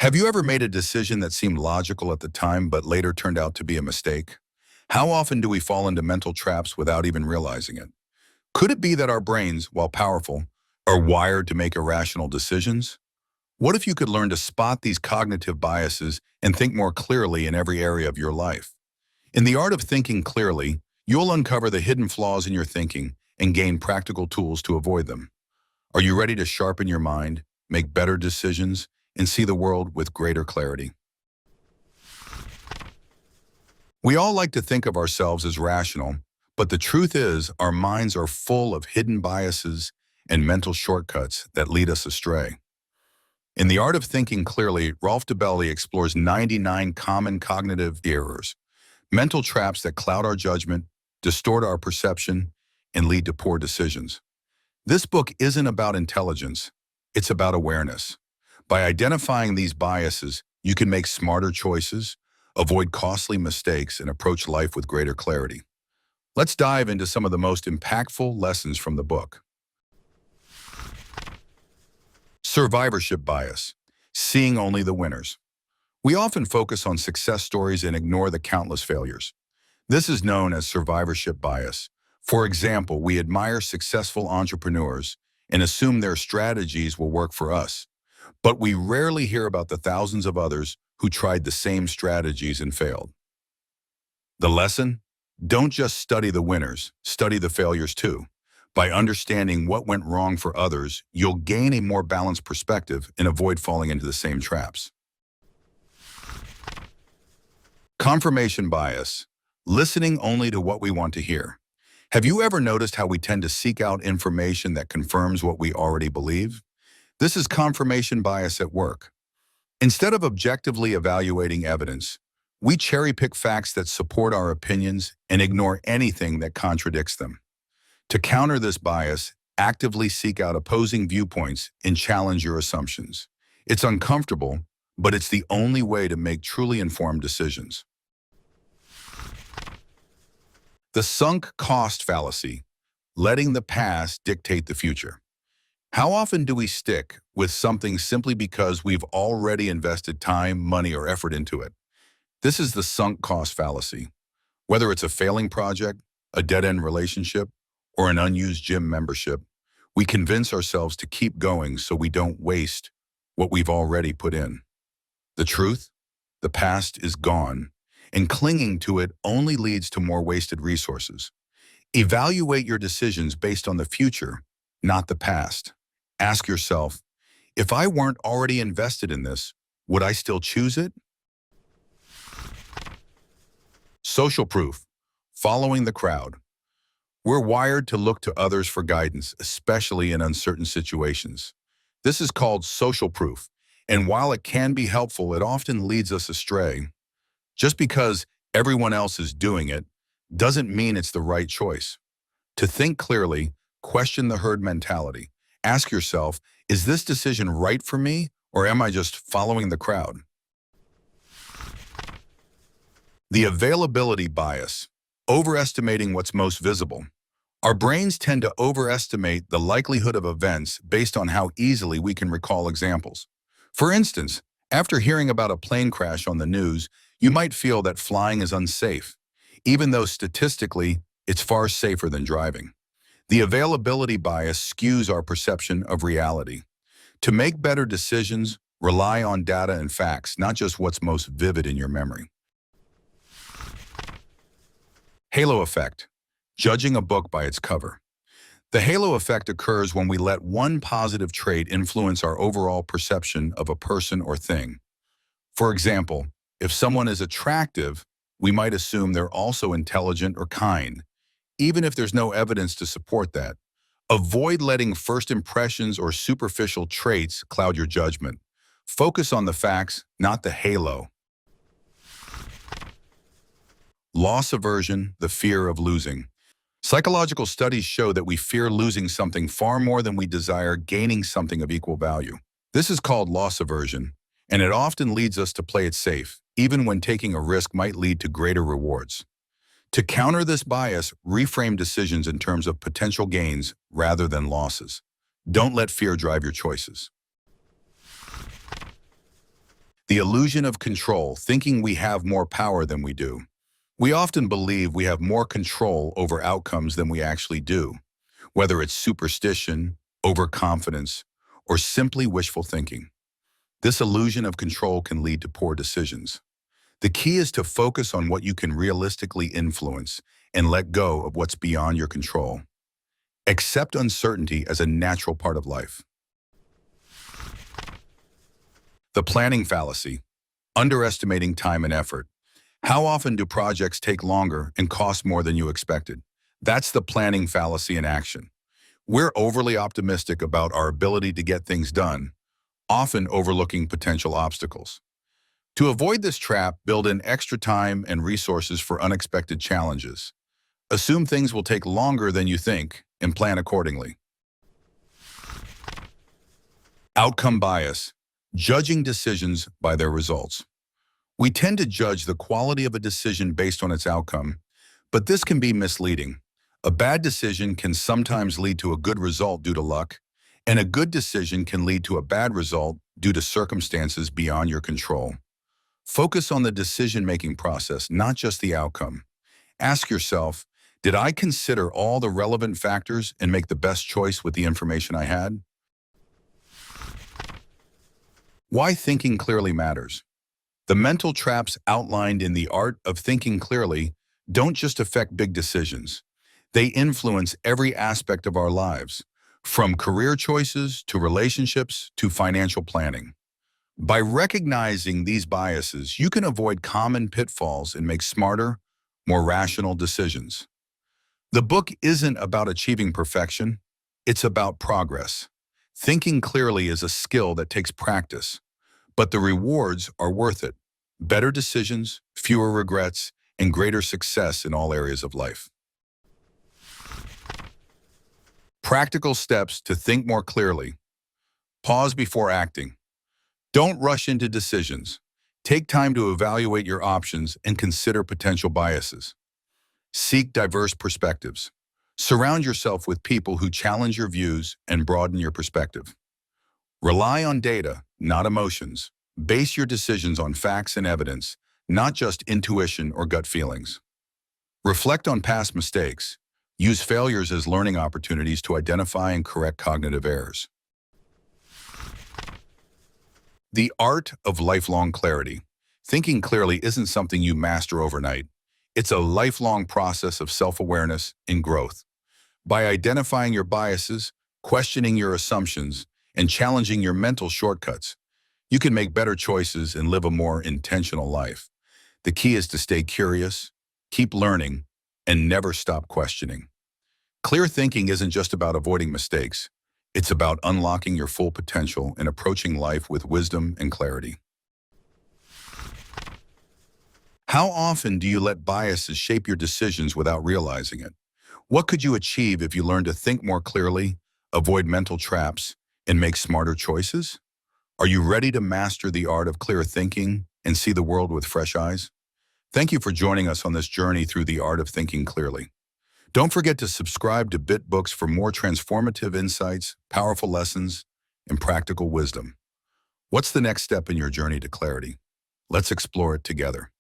Have you ever made a decision that seemed logical at the time but later turned out to be a mistake? How often do we fall into mental traps without even realizing it? Could it be that our brains, while powerful, are wired to make irrational decisions? What if you could learn to spot these cognitive biases and think more clearly in every area of your life? In the art of thinking clearly, you'll uncover the hidden flaws in your thinking and gain practical tools to avoid them. Are you ready to sharpen your mind, make better decisions, and see the world with greater clarity? We all like to think of ourselves as rational, but the truth is our minds are full of hidden biases and mental shortcuts that lead us astray. In The Art of Thinking Clearly, Rolf Dobelli explores 99 common cognitive errors, mental traps that cloud our judgment, distort our perception, and lead to poor decisions. This book isn't about intelligence, it's about awareness. By identifying these biases, you can make smarter choices, avoid costly mistakes, and approach life with greater clarity. Let's dive into some of the most impactful lessons from the book. Survivorship bias, seeing only the winners. We often focus on success stories and ignore the countless failures. This is known as survivorship bias. For example, we admire successful entrepreneurs and assume their strategies will work for us. But we rarely hear about the thousands of others who tried the same strategies and failed. The lesson? Don't just study the winners, study the failures too. By understanding what went wrong for others, you'll gain a more balanced perspective and avoid falling into the same traps. Confirmation bias, listening only to what we want to hear. Have you ever noticed how we tend to seek out information that confirms what we already believe? This is confirmation bias at work. Instead of objectively evaluating evidence, we cherry-pick facts that support our opinions and ignore anything that contradicts them. To counter this bias, actively seek out opposing viewpoints and challenge your assumptions. It's uncomfortable, but it's the only way to make truly informed decisions. The sunk cost fallacy, letting the past dictate the future. How often do we stick with something simply because we've already invested time, money, or effort into it? This is the sunk cost fallacy. Whether it's a failing project, a dead-end relationship, or an unused gym membership, we convince ourselves to keep going so we don't waste what we've already put in. The truth? The past is gone, and clinging to it only leads to more wasted resources. Evaluate your decisions based on the future, not the past. Ask yourself, if I weren't already invested in this, would I still choose it? Social proof, following the crowd. We're wired to look to others for guidance, especially in uncertain situations. This is called social proof, and while it can be helpful, it often leads us astray. Just because everyone else is doing it doesn't mean it's the right choice. To think clearly, question the herd mentality. Ask yourself, is this decision right for me, or am I just following the crowd? The availability bias, overestimating what's most visible. Our brains tend to overestimate the likelihood of events based on how easily we can recall examples. For instance, after hearing about a plane crash on the news, you might feel that flying is unsafe, even though statistically, it's far safer than driving. The availability bias skews our perception of reality. To make better decisions, rely on data and facts, not just what's most vivid in your memory. Halo effect, judging a book by its cover. The halo effect occurs when we let one positive trait influence our overall perception of a person or thing. For example, if someone is attractive, we might assume they're also intelligent or kind, even if there's no evidence to support that. Avoid letting first impressions or superficial traits cloud your judgment. Focus on the facts, not the halo. Loss aversion, the fear of losing. Psychological studies show that we fear losing something far more than we desire gaining something of equal value. This is called loss aversion, and it often leads us to play it safe, even when taking a risk might lead to greater rewards. To counter this bias, reframe decisions in terms of potential gains rather than losses. Don't let fear drive your choices. The illusion of control, thinking we have more power than we do. We often believe we have more control over outcomes than we actually do, whether it's superstition, overconfidence, or simply wishful thinking. This illusion of control can lead to poor decisions. The key is to focus on what you can realistically influence and let go of what's beyond your control. Accept uncertainty as a natural part of life. The planning fallacy, underestimating time and effort. How often do projects take longer and cost more than you expected? That's the planning fallacy in action. We're overly optimistic about our ability to get things done, often overlooking potential obstacles. To avoid this trap, build in extra time and resources for unexpected challenges. Assume things will take longer than you think and plan accordingly. Outcome bias, judging decisions by their results. We tend to judge the quality of a decision based on its outcome, but this can be misleading. A bad decision can sometimes lead to a good result due to luck, and a good decision can lead to a bad result due to circumstances beyond your control. Focus on the decision-making process, not just the outcome. Ask yourself, did I consider all the relevant factors and make the best choice with the information I had? Why thinking clearly matters. The mental traps outlined in The Art of Thinking Clearly don't just affect big decisions. They influence every aspect of our lives, from career choices to relationships to financial planning. By recognizing these biases, you can avoid common pitfalls and make smarter, more rational decisions. The book isn't about achieving perfection, it's about progress. Thinking clearly is a skill that takes practice, but the rewards are worth it. Better decisions, fewer regrets, and greater success in all areas of life. Practical steps to think more clearly. Pause before acting. Don't rush into decisions. Take time to evaluate your options and consider potential biases. Seek diverse perspectives. Surround yourself with people who challenge your views and broaden your perspective. Rely on data, not emotions. Base your decisions on facts and evidence, not just intuition or gut feelings. Reflect on past mistakes. Use failures as learning opportunities to identify and correct cognitive errors. The art of lifelong clarity. Thinking clearly isn't something you master overnight. It's a lifelong process of self-awareness and growth. By identifying your biases, questioning your assumptions, and challenging your mental shortcuts, you can make better choices and live a more intentional life. The key is to stay curious, keep learning, and never stop questioning. Clear thinking isn't just about avoiding mistakes. It's about unlocking your full potential and approaching life with wisdom and clarity. How often do you let biases shape your decisions without realizing it? What could you achieve if you learned to think more clearly, avoid mental traps, and make smarter choices? Are you ready to master the art of clear thinking and see the world with fresh eyes? Thank you for joining us on this journey through the art of thinking clearly. Don't forget to subscribe to BitBooks for more transformative insights, powerful lessons, and practical wisdom. What's the next step in your journey to clarity? Let's explore it together.